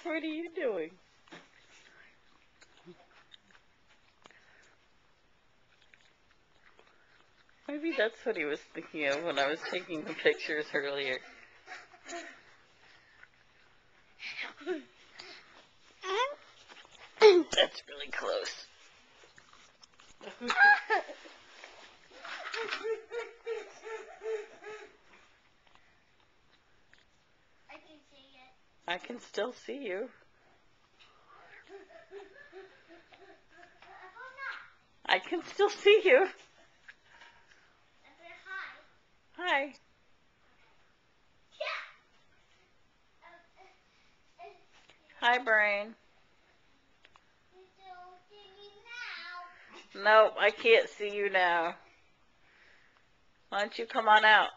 What are you doing? Maybe that's what he was thinking of when I was taking the pictures earlier. That's really close. I can still see you. I can still see you. Hi. Hi, Brain. Nope, I can't see you now. Why don't you come on out?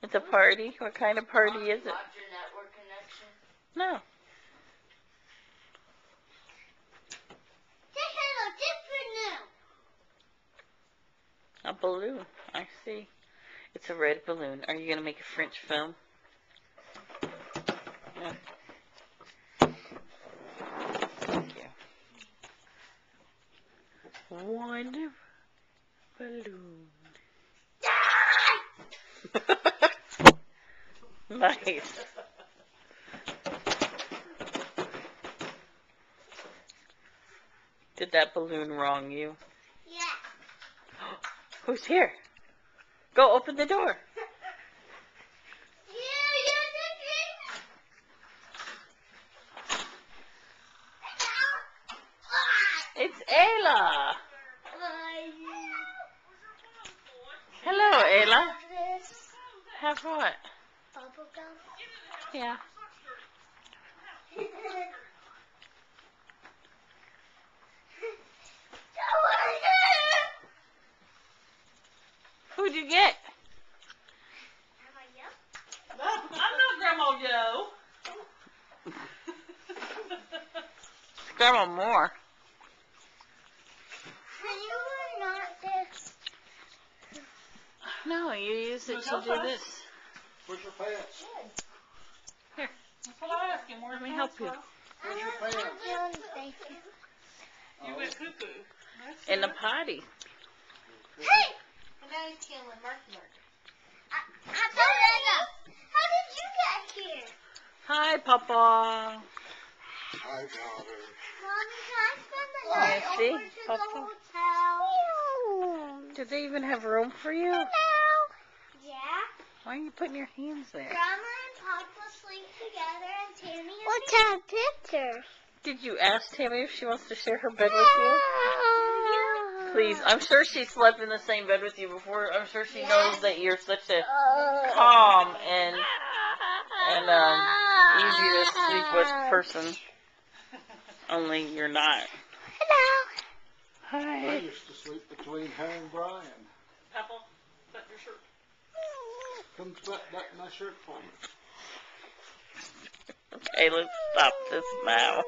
It's a party? What kind of party is it? Not your network connection? No. A balloon. I see. It's a red balloon. Are you going to make a French film? Yeah. Thank you. One balloon. Nice. Did that balloon wrong you? Yeah. Who's here? Go open the door. It's Ayla. Hello, Ayla. Have what? Bubblegum. Yeah. Who'd you get? I'm not Grandma Yo. It's Grandma Moore. You are not this. No, you use it to do this. Where's your pants? Here. That's what I asked him. Let me help you. Where's your pants? You went cuckoo. In the potty. Hey! And now he's killing Mark. How did you get here? Hi, Papa. I got her. Mommy, can I spend the Yeah, night see? over to the Papa. hotel? Did they even have room for you? Yeah. Why are you putting your hands there? Grandma and Papa sleep together and Tammy and What's that picture? Did you ask Tammy if she wants to share her bed with you? Please, I'm sure she slept in the same bed with you before. I'm sure she knows that you're such a calm and easy to sleep with person. Only you're not. Hello. I Hi. used to sleep between her and Brian. Apple, button your shirt. Come button my shirt for me. Okay, let's stop this now.